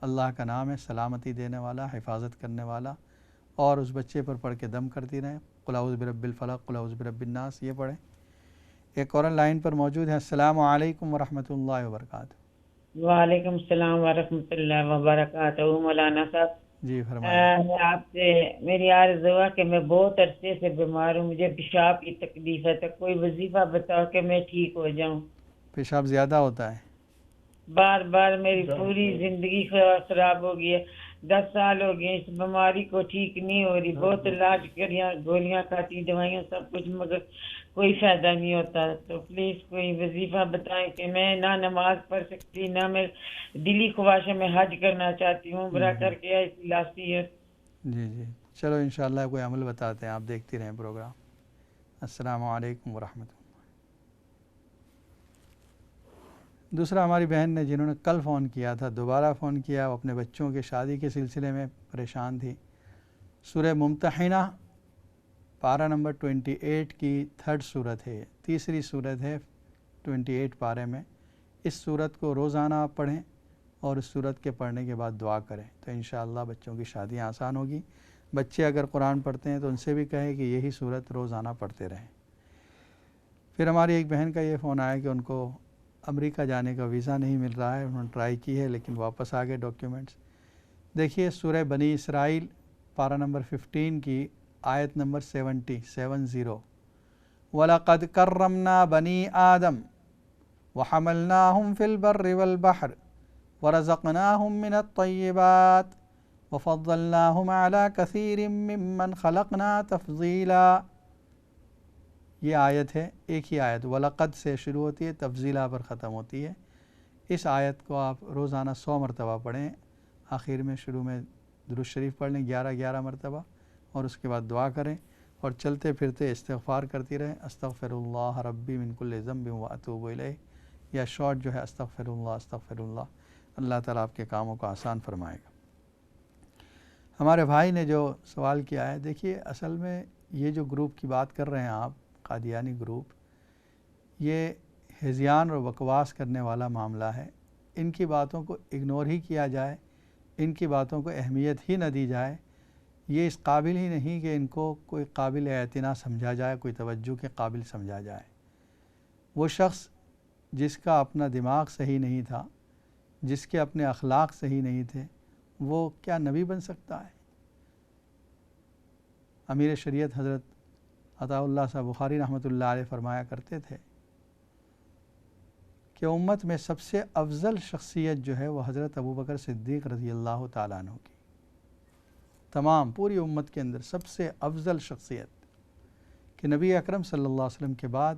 اللہ کا نام ہے سلامتی دینے والا، حفاظت کرنے والا، اور اس بچے پر پڑھ کے دم کرتی رہیں، قل اعوذ برب الفلق، قل اعوذ برب الناس، یہ پڑھیں۔ ایک اور لائن پر موجود ہے۔ السلام علیکم ورحمۃ اللہ وبرکاتہ۔ وعلیکم السلام ورحمۃ اللہ وبرکاتہ۔ مولانا صاحب، جی فرمائیے۔ میں آپ سے میری عرض ہوا کہ میں بہت عرصے سے بیمار ہوں، مجھے پیشاب کی تکلیف ہے، تو کوئی وظیفہ بتاؤ کہ میں ٹھیک ہو جاؤں۔ پیشاب زیادہ ہوتا ہے؟ بار بار میری پوری زندگی خراب ہو گئی ہے، 10 سال ہو گئے اس بیماری کو، ٹھیک نہیں ہو رہی، بہت علاج کریاں، گولیاں کھاتی، دوائیاں سب کچھ، مگر کوئی فائدہ نہیں ہوتا۔ تو پلیز کوئی وظیفہ بتائیں کہ میں نہ نماز پڑھ سکتی، نہ میں دلی خواہش ہے، میں حج کرنا چاہتی ہوں، برا کر کے ایسی لاسی ہے۔ جی جی، چلو انشاءاللہ کوئی عمل بتاتے ہیں، آپ دیکھتی رہیں پروگرام۔ السلام علیکم ورحمۃ اللہ۔ دوسرا ہماری بہن نے جنہوں نے کل فون کیا تھا، دوبارہ فون کیا، وہ اپنے بچوں کی شادی کے سلسلے میں پریشان تھی۔ سورہ ممتحنہ پارہ نمبر 28 کی 3rd سورت ہے، تیسری سورت ہے 28 پارے میں۔ اس سورت کو روزانہ آپ پڑھیں اور اس سورت کے پڑھنے کے بعد دعا کریں تو انشاءاللہ بچوں کی شادیاں آسان ہوگی۔ بچے اگر قرآن پڑھتے ہیں تو ان سے بھی کہیں کہ یہی سورت روزانہ پڑھتے رہیں۔ پھر ہماری ایک بہن کا یہ فون آیا کہ ان کو امریکہ جانے کا ویزا نہیں مل رہا ہے، انہوں نے ٹرائی کی ہے لیکن واپس آ گئے ڈاکیومنٹس۔ دیکھیے سورہ بنی اسرائیل پارہ نمبر 15 کی آیت نمبر 70 وَلَقَدْ كَرَّمْنَا بَنِي آدَمَ وَحَمَلْنَاهُمْ فِي الْبَرِّ وَالْبَحْرِ وَرَزَقْنَاهُمْ مِنَ الطَّيِّبَاتِ وَفَضَّلْنَاهُمْ عَلَى كَثِيرٍ مِّمَّنْ خَلَقْنَا تَفْضِيلًا۔ یہ آیت ہے، ایک ہی آیت وَلَقَدْ سے شروع ہوتی ہے، تفضیلہ پر ختم ہوتی ہے۔ اس آیت کو آپ روزانہ 100 مرتبہ پڑھیں، آخر میں شروع میں درود شریف پڑھ لیں 11 مرتبہ، اور اس کے بعد دعا کریں، اور چلتے پھرتے استغفار کرتی رہیں، استغفر اللہ ربی من کل ذنب واتوب الیہ، یا شارٹ جو ہے استغفر اللہ۔ اللہ تعالیٰ آپ کے کاموں کو آسان فرمائے گا۔ ہمارے بھائی نے جو سوال کیا ہے، دیکھیے اصل میں یہ جو گروپ کی بات کر رہے ہیں آپ، قادیانی گروپ، یہ ہذیان اور بکواس کرنے والا معاملہ ہے۔ ان کی باتوں کو اگنور ہی کیا جائے، ان کی باتوں کو اہمیت ہی نہ دی جائے، یہ اس قابل ہی نہیں کہ ان کو کوئی قابل اعتنا سمجھا جائے، کوئی توجہ کے قابل سمجھا جائے۔ وہ شخص جس کا اپنا دماغ صحیح نہیں تھا، جس کے اپنے اخلاق صحیح نہیں تھے، وہ کیا نبی بن سکتا ہے؟ امیر شریعت حضرت عطا اللہ صاحب بخاری رحمۃ اللہ علیہ فرمایا کرتے تھے کہ امت میں سب سے افضل شخصیت جو ہے وہ حضرت ابوبکر صدیق رضی اللہ تعالیٰ عنہ کی، تمام پوری امت کے اندر سب سے افضل شخصیت، کہ نبی اکرم صلی اللہ علیہ وسلم کے بعد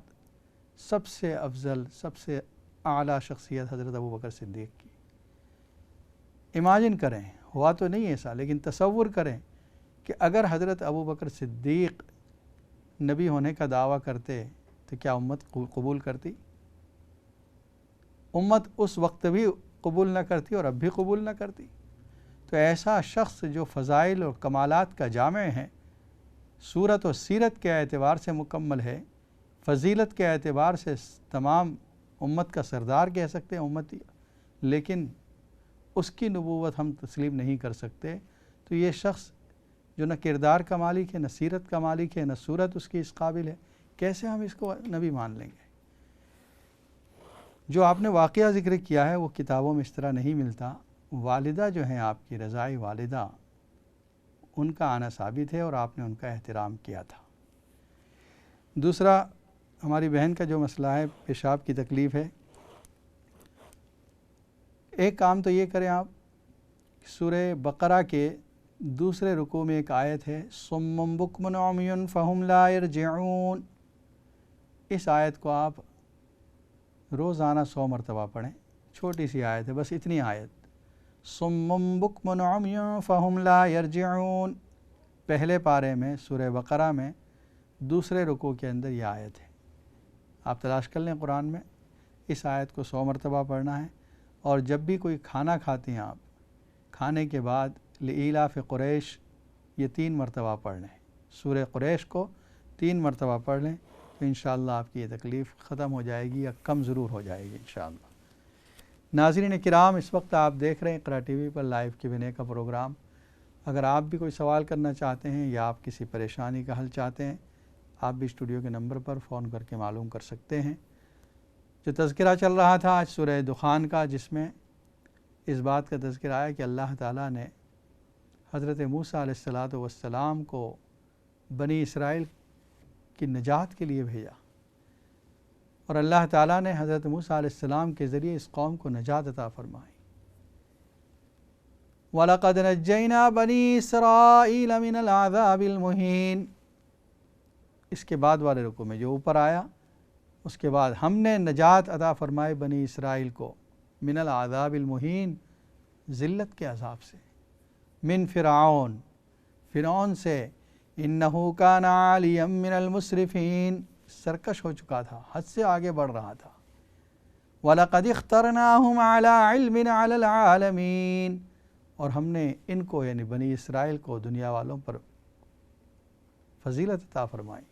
سب سے افضل، سب سے اعلیٰ شخصیت حضرت ابوبکر صدیق کی۔ امیجن کریں، ہوا تو نہیں ایسا، لیکن تصور کریں کہ اگر حضرت ابوبکر صدیق نبی ہونے کا دعویٰ کرتے تو کیا امت قبول کرتی؟ امت اس وقت بھی قبول نہ کرتی اور اب بھی قبول نہ کرتی۔ تو ایسا شخص جو فضائل اور کمالات کا جامع ہے، صورت و سیرت کے اعتبار سے مکمل ہے، فضیلت کے اعتبار سے تمام امت کا سردار کہہ سکتے ہیں امتی، لیکن اس کی نبوت ہم تسلیم نہیں کر سکتے، تو یہ شخص جو نہ کردار کا مالک ہے، نہ سیرت کا مالک ہے، نہ صورت اس کی اس قابل ہے، کیسے ہم اس کو نبی مان لیں گے؟ جو آپ نے واقعہ ذکر کیا ہے وہ کتابوں میں اس طرح نہیں ملتا۔ والدہ جو ہیں آپ کی رضائی والدہ، ان کا آنا ثابت ہے اور آپ نے ان کا احترام کیا تھا۔ دوسرا ہماری بہن کا جو مسئلہ ہے، پیشاب کی تکلیف ہے، ایک کام تو یہ کریں آپ، سورہ بقرہ کے دوسرے رکوع میں ایک آیت ہے صم بکم عمی فہم لا یرجعون، اس آیت کو آپ روزانہ 100 مرتبہ پڑھیں، چھوٹی سی آیت ہے، بس اتنی آیت، صم بکم عمی فہم لا یرجعون، پہلے پارے میں سورہ بقرہ میں دوسرے رکوع کے اندر یہ آیت ہے، آپ تلاش کر لیں قرآن میں، اس آیت کو 100 مرتبہ پڑھنا ہے۔ اور جب بھی کوئی کھانا کھاتے ہیں آپ، کھانے کے بعد لإیلاف قریش یہ 3 مرتبہ پڑھ لیں، سورہ قریش کو 3 مرتبہ پڑھ لیں تو انشاءاللہ آپ کی یہ تکلیف ختم ہو جائے گی یا کم ضرور ہو جائے گی انشاءاللہ۔ ناظرین کرام، اس وقت آپ دیکھ رہے ہیں اقرا ٹی وی پر لائیو Q&A کا پروگرام۔ اگر آپ بھی کوئی سوال کرنا چاہتے ہیں یا آپ کسی پریشانی کا حل چاہتے ہیں، آپ بھی اسٹوڈیو کے نمبر پر فون کر کے معلوم کر سکتے ہیں۔ جو تذکرہ چل رہا تھا آج سورہ دخان کا، جس میں اس بات کا تذکرہ آیا کہ اللہ تعالیٰ نے حضرت موسیٰ علیہ السلام کو بنی اسرائیل کی نجات کے لیے بھیجا، اور اللہ تعالیٰ نے حضرت موسیٰ علیہ السلام کے ذریعے اس قوم کو نجات عطا فرمائی۔ وَلَقَدْ نَجَّيْنَا بَنِي إِسْرَائِيلَ مِنَ الْعَذَابِ الْمُهِينِ، اس کے بعد والے رکوع میں جو اوپر آیا، اس کے بعد ہم نے نجات عطا فرمائی بنی اسرائیل کو من العذاب المہین، ذلت کے عذاب سے، من فرعون سے، انہو کان عالیا من المسرفین، سرکش ہو چکا تھا، حد سے آگے بڑھ رہا تھا۔ وَلَقَدِ اخْتَرْنَاهُمْ عَلَىٰ عِلْمٍ عَلَى الْعَالَمِينَ، اور ہم نے ان کو یعنی بنی اسرائیل کو دنیا والوں پر فضیلت عطا فرمائی۔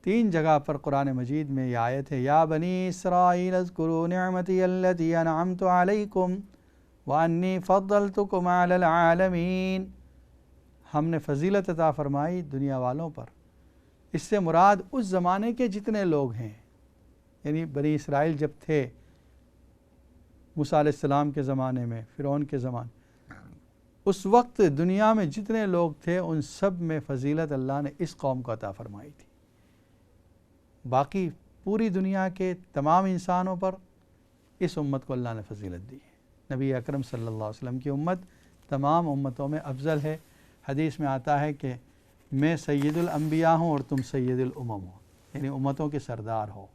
3 جگہ پر قرآن مجید میں یہ آیت ہے، یا بنی اسرائیل اذکروا نعمتی التی انعمت علیکم وانی فضلتکم علی العالمین، ہم نے فضیلت عطا فرمائی دنیا والوں پر۔ اس سے مراد اس زمانے کے جتنے لوگ ہیں، یعنی بنی اسرائیل جب تھے موسیٰ علیہ السلام کے زمانے میں، فرعون کے زمانے، اس وقت دنیا میں جتنے لوگ تھے ان سب میں فضیلت اللہ نے اس قوم کو عطا فرمائی تھی۔ باقی پوری دنیا کے تمام انسانوں پر اس امت کو اللہ نے فضیلت دی ہے۔ نبی اکرم صلی اللہ علیہ وسلم کی امت تمام امتوں میں افضل ہے۔ حدیث میں آتا ہے کہ میں سید الانبیاء ہوں اور تم سید الامم ہو، یعنی امتوں کے سردار ہو۔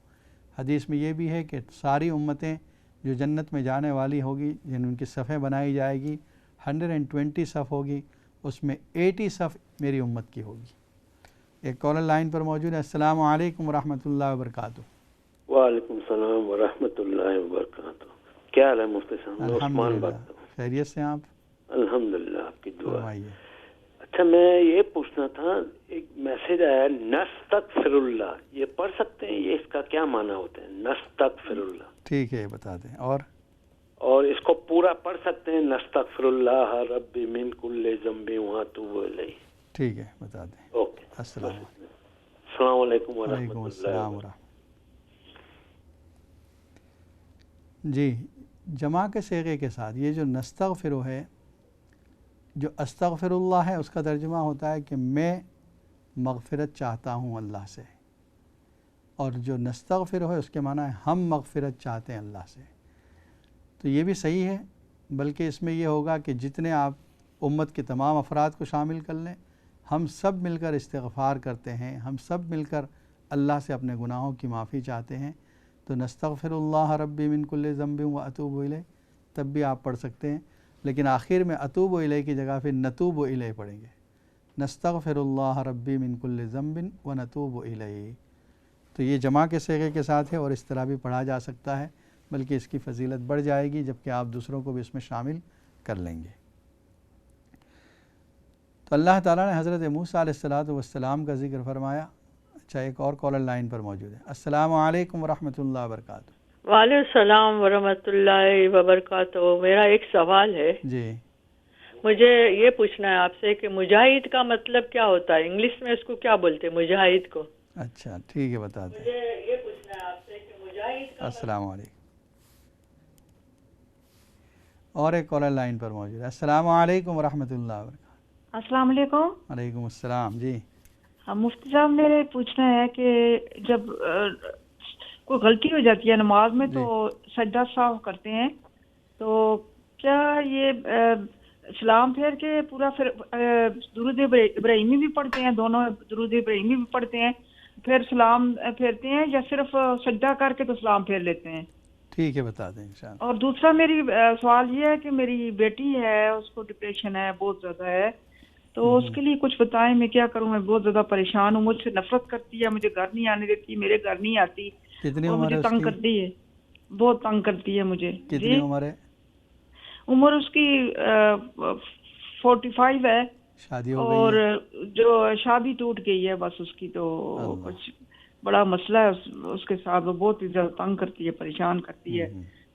حدیث میں یہ بھی ہے کہ ساری امتیں جو جنت میں جانے والی ہوگی، جن ان کی صفیں بنائی جائے گی، 120 صف ہوگی، اس میں 80 صف میری امت کی ہوگی۔ ایک کالر لائن پر موجود ہے۔ السلام علیکم ورحمۃ اللہ وبرکاتہ۔ وعلیکم السلام ورحمۃ اللہ وبرکاتہ۔ کیا حال ہے مفتی صاحب؟ میں عثمان بات کرتا ہوں۔ خیریت سے آپ؟ الحمدللہ، آپ کی دعا۔ فرمائیے۔ اچھا، میں یہ پوچھنا تھا، ایک میسج آیا نستغفر اللہ، یہ پڑھ سکتے ہیں؟ یہ اس کا کیا معنی ہوتا ہے نستغفر اللہ؟ ٹھیک ہے، بتا دیں۔ اور اس کو پورا پڑھ سکتے ہیں نستغفر اللہ رب من کل ذنب واتوب الیہ؟ ٹھیک ہے، بتا دیں۔ اوکے، السلام علیکم ورحمۃ اللہ وبرکاتہ۔ جی، جمع کے صیغے کے ساتھ یہ جو نستغفر ہے، جو استغفر اللہ ہے، اس کا ترجمہ ہوتا ہے کہ میں مغفرت چاہتا ہوں اللہ سے، اور جو نستغفر ہے اس کے معنی ہے ہم مغفرت چاہتے ہیں اللہ سے۔ تو یہ بھی صحیح ہے، بلکہ اس میں یہ ہوگا کہ جتنے آپ امت کے تمام افراد کو شامل کر لیں، ہم سب مل کر استغفار کرتے ہیں، ہم سب مل کر اللہ سے اپنے گناہوں کی معافی چاہتے ہیں، تو نستغفر اللہ ربی من کل ذنب واتوب الیہ تب بھی آپ پڑھ سکتے ہیں، لیکن آخر میں اتوب الیہ کی جگہ پھر نتوب الیہ پڑھیں گے۔ نستغفر اللہ ربی من کل ذنب ونتوب الیہ، تو یہ جمع کے صیغے کے ساتھ ہے اور اس طرح بھی پڑھا جا سکتا ہے، بلکہ اس کی فضیلت بڑھ جائے گی جبکہ آپ دوسروں کو بھی اس میں شامل کر لیں گے۔ تو اللہ تعالیٰ نے حضرت موسیٰ علیہ السلام کا ذکر فرمایا۔ اچھا، ایک اور کالر لائن پر موجود ہے۔ السلام علیکم ورحمۃ اللہ وبرکاتہ۔ وعلیکم السلام ورحمۃ اللہ وبرکاتہ۔ میرا ایک سوال ہے، جی، مجھے یہ پوچھنا ہے آپ سے کہ مجاہد کا مطلب کیا ہوتا ہے؟ انگلش میں اس کو کیا بولتے ہیں مجاہد کو؟ اچھا ٹھیک ہے، بتا دیں۔ مجھے یہ پوچھنا ہے آپ سے کہ مجاہد کا السلام علیکم۔ اور ایک کالر لائن پر موجود ہے۔ السلام علیکم ورحمۃ اللہ وبرکاتہ۔ السلام علیکم۔ وعلیکم السلام۔ جی، مفتی صاحب، میرے پوچھنا ہے کہ جب کوئی غلطی ہو جاتی ہے نماز میں تو سجدہ سہو کرتے ہیں، تو کیا یہ سلام پھیر کے پورا پھر درود ابراہیمی بھی پڑھتے ہیں؟ دونوں درود ابراہیمی بھی پڑھتے ہیں پھر سلام پھیرتے ہیں، یا صرف سجدہ کر کے تو سلام پھیر لیتے ہیں؟ ٹھیک ہے، بتا دیں انشاءاللہ۔ اور دوسرا میری سوال یہ ہے کہ میری بیٹی ہے، اس کو ڈپریشن ہے، بہت زیادہ ہے، تو اس کے لیے کچھ بتائیں، میں کیا کروں؟ میں بہت زیادہ پریشان ہوں، مجھ سے نفرت کرتی ہے، مجھے گھر نہیں آنے دیتی، میرے گھر نہیں آتی، کتنی اور عمر ہے مجھے اس تنگ کی؟ کرتی ہے، بہت تنگ کرتی ہے مجھے۔ کتنی عمر ہے؟ عمر اس کی 45 ہے، شادی ہو اور گئی ہے؟ جو شادی ٹوٹ گئی ہے بس اس کی، تو کچھ بڑا مسئلہ ہے اس کے ساتھ، وہ بہت ہی زیادہ تنگ کرتی ہے، پریشان کرتی ہے،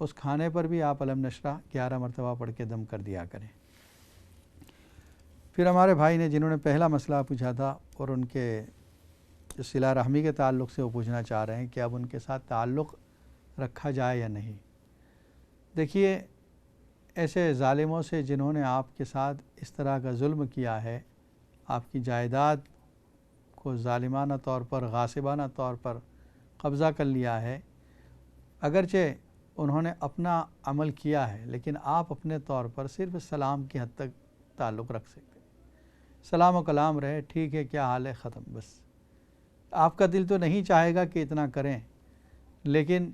اس کھانے پر بھی آپ علم نشرہ 11 مرتبہ پڑھ کے دم کر دیا کریں۔ پھر ہمارے بھائی نے جنہوں نے پہلا مسئلہ پوچھا تھا اور ان کے جو صلہ رحمی کے تعلق سے وہ پوچھنا چاہ رہے ہیں کہ اب ان کے ساتھ تعلق رکھا جائے یا نہیں۔ دیکھیے، ایسے ظالموں سے جنہوں نے آپ کے ساتھ اس طرح کا ظلم کیا ہے، آپ کی جائیداد کو ظالمانہ طور پر، غاصبانہ طور پر قبضہ کر لیا ہے، اگرچہ انہوں نے اپنا عمل کیا ہے لیکن آپ اپنے طور پر صرف سلام کی حد تک تعلق رکھ سکتے ہیں۔ سلام و کلام رہے، ٹھیک ہے، کیا حال ہے، ختم، بس۔ آپ کا دل تو نہیں چاہے گا کہ اتنا کریں، لیکن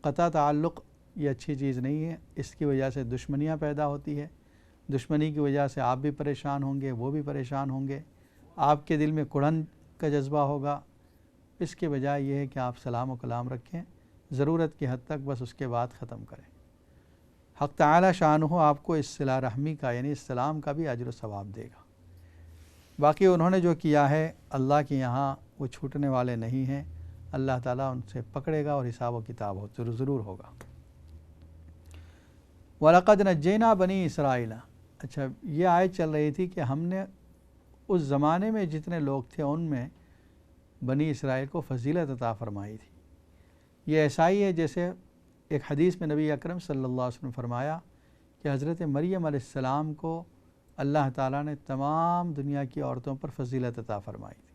قطع تعلق یہ اچھی چیز نہیں ہے۔ اس کی وجہ سے دشمنیاں پیدا ہوتی ہے، دشمنی کی وجہ سے آپ بھی پریشان ہوں گے، وہ بھی پریشان ہوں گے، آپ کے دل میں کڑھن کا جذبہ ہوگا۔ اس کے بجائے یہ ہے کہ آپ سلام و کلام رکھیں، ضرورت کی حد تک، بس اس کے بعد ختم کریں۔ حق تعالی شانہ آپ کو اس صلہ رحمی کا یعنی السلام کا بھی اجر و ثواب دے گا۔ باقی انہوں نے جو کیا ہے اللہ کے یہاں وہ چھوٹنے والے نہیں ہیں، اللہ تعالیٰ ان سے پکڑے گا اور حساب و کتاب ضرور ہوگا۔ وَلَقَدْ نَجَّيْنَا بَنِي اسرائیل۔ اچھا، یہ آیت چل رہی تھی کہ ہم نے اس زمانے میں جتنے لوگ تھے ان میں بنی اسرائیل کو فضیلت عطا فرمائی تھی۔ یہ ایسا ہی ہے جیسے ایک حدیث میں نبی اکرم صلی اللہ علیہ وسلم فرمایا کہ حضرت مریم علیہ السلام کو اللہ تعالیٰ نے تمام دنیا کی عورتوں پر فضیلت عطا فرمائی تھی۔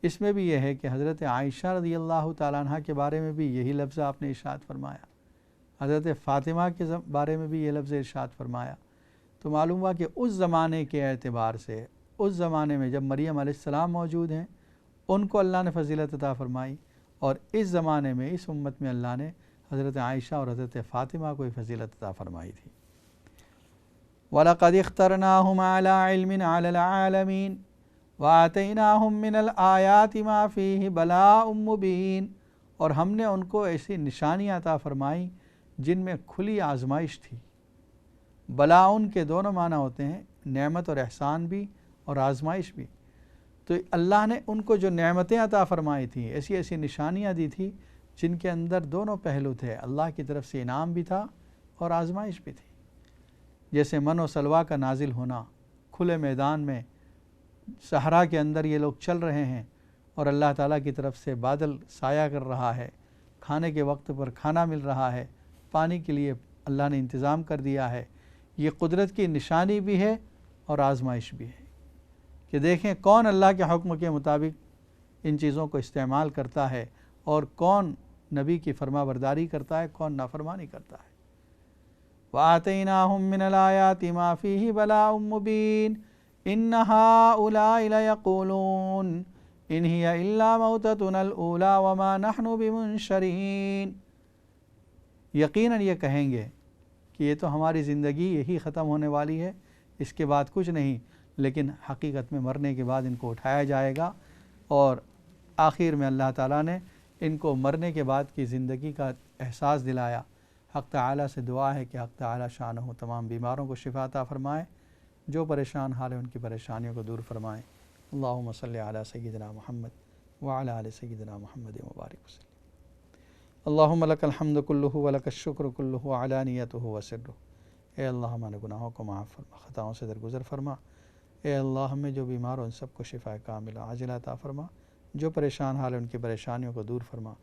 اس میں بھی یہ ہے کہ حضرت عائشہ رضی اللہ تعالیٰ عنہ کے بارے میں بھی یہی لفظ آپ نے ارشاد فرمایا، حضرت فاطمہ کے بارے میں بھی یہ لفظ ارشاد فرمایا۔ تو معلوم ہوا کہ اس زمانے کے اعتبار سے، اس زمانے میں جب مریم علیہ السلام موجود ہیں ان کو اللہ نے فضیلت عطا فرمائی، اور اس زمانے میں اس امت میں اللہ نے حضرت عائشہ اور حضرت فاطمہ کو فضیلت عطا فرمائی تھی۔ وَلَقَدِ اخْتَرْنَاهُمْ عَلَىٰ عِلْمٍ عَلَى الْعَالَمِينَ وَآتَيْنَاهُمْ مِنَ الْآيَاتِ مَا فِيهِ بَلَاءٌ مُبِينٌ، اور ہم نے ان کو ایسی نشانیاں عطا فرمائیں جن میں کھلی آزمائش تھی۔ بلاؤن کے دونوں معنی ہوتے ہیں، نعمت اور احسان بھی اور آزمائش بھی۔ تو اللہ نے ان کو جو نعمتیں عطا فرمائی تھیں، ایسی ایسی نشانیاں دی تھی جن کے اندر دونوں پہلو تھے، اللہ کی طرف سے انعام بھی تھا اور آزمائش بھی تھی۔ جیسے من و سلویٰ کا نازل ہونا، کھلے میدان میں صحرا کے اندر یہ لوگ چل رہے ہیں اور اللہ تعالیٰ کی طرف سے بادل سایہ کر رہا ہے، کھانے کے وقت پر کھانا مل رہا ہے، پانی کے لیے اللہ نے انتظام کر دیا ہے۔ یہ قدرت کی نشانی بھی ہے اور آزمائش بھی ہے کہ دیکھیں کون اللہ کے حکم کے مطابق ان چیزوں کو استعمال کرتا ہے اور کون نبی کی فرما برداری کرتا ہے، کون نافرمانی کرتا ہے۔ وَآتَيْنَاهُمْ مِنَ الْآيَاتِ مَا فِيهِ بَلَاءٌ مُبِينٌ إِنَّ هَٰؤُلَاءِ لَيَقُولُونَ إِنْ هِيَ إِلَّا مَوْتَتُنَا الْأُولَىٰ وَمَا نَحْنُ بِمُنشَرِينَ، یقیناً یہ کہیں گے کہ یہ تو ہماری زندگی یہی ختم ہونے والی ہے، اس کے بعد کچھ نہیں، لیکن حقیقت میں مرنے کے بعد ان کو اٹھایا جائے گا، اور آخر میں اللہ تعالیٰ نے ان کو مرنے کے بعد کی زندگی کا احساس دلایا۔ حق تعالیٰ سے دعا ہے کہ حق تعالیٰ شانہ تمام بیماروں کو شفا عطا فرمائے، جو پریشان حال ہیں ان کی پریشانیوں کو دور فرمائیں۔ اللہم صلی علی سیدنا محمد وعلی آل سیدنا محمد مبارک وسلم۔ اللہم لک الحمد کلہ ولک الشکر کلہ علانیتہ وسرہ۔ اے اللہ ہمارے گناہوں کو معاف فرما، خطاؤں سے درگزر فرما۔ اے اللہ ہمیں جو بیمار ہو ان سب کو شفا کاملہ عاجلہ عطا فرما، جو پریشان حال ہیں ان کی پریشانیوں کو دور فرما،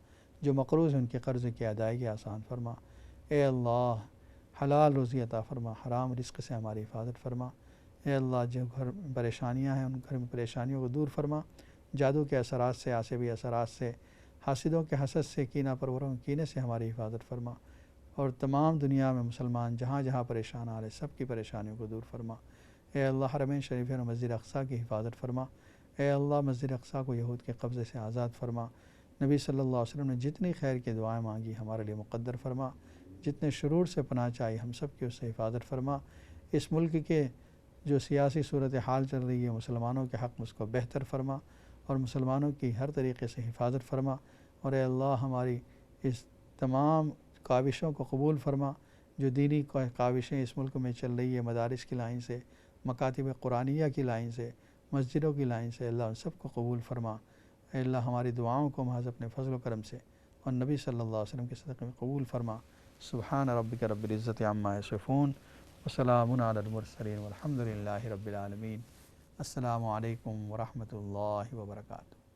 جو مقروض ہیں ان کے قرض کی ادائیگی آسان فرما۔ اے اللہ حلال روزی عطا فرما، حرام رزق سے ہماری حفاظت فرما۔ اے اللہ جو گھر میں پریشانیاں ہیں ان گھر میں پریشانیوں کو دور فرما، جادو کے اثرات سے، عصبی اثرات سے، حاسدوں کے حسد سے، کینہ پروروں کے کینے سے ہماری حفاظت فرما، اور تمام دنیا میں مسلمان جہاں جہاں پریشان آ رہے سب کی پریشانیوں کو دور فرما۔ اے اللہ حرمین شریفین اور مسجد اقصیٰ کی حفاظت فرما۔ اے اللہ مسجد اقصیٰ کو یہود کے قبضے سے آزاد فرما۔ نبی صلی اللہ علیہ وسلم نے جتنی خیر کی دعائیں مانگی ہمارے لیے مقدر فرما، جتنے شرور سے پناہ چاہی ہم سب کی اس سے حفاظت فرما۔ اس ملک کے جو سیاسی صورتحال چل رہی ہے مسلمانوں کے حق میں اس کو بہتر فرما، اور مسلمانوں کی ہر طریقے سے حفاظت فرما۔ اور اے اللہ ہماری اس تمام کاوشوں کو قبول فرما، جو دینی کاوشیں اس ملک میں چل رہی ہے، مدارس کی لائن سے، مکاتب قرآنیہ کی لائن سے، مسجدوں کی لائن سے، اللہ ان سب کو قبول فرما۔ اے اللہ ہماری دعاؤں کو محض اپنے فضل و کرم سے اور نبی صلی اللہ علیہ وسلم کے صدقے میں قبول فرما۔ سبحان ربک رب العزت عما یصفون وسلام علی المرسلین والحمد للہ رب العالمین۔ السلام علیکم ورحمۃ اللہ وبرکاتہ۔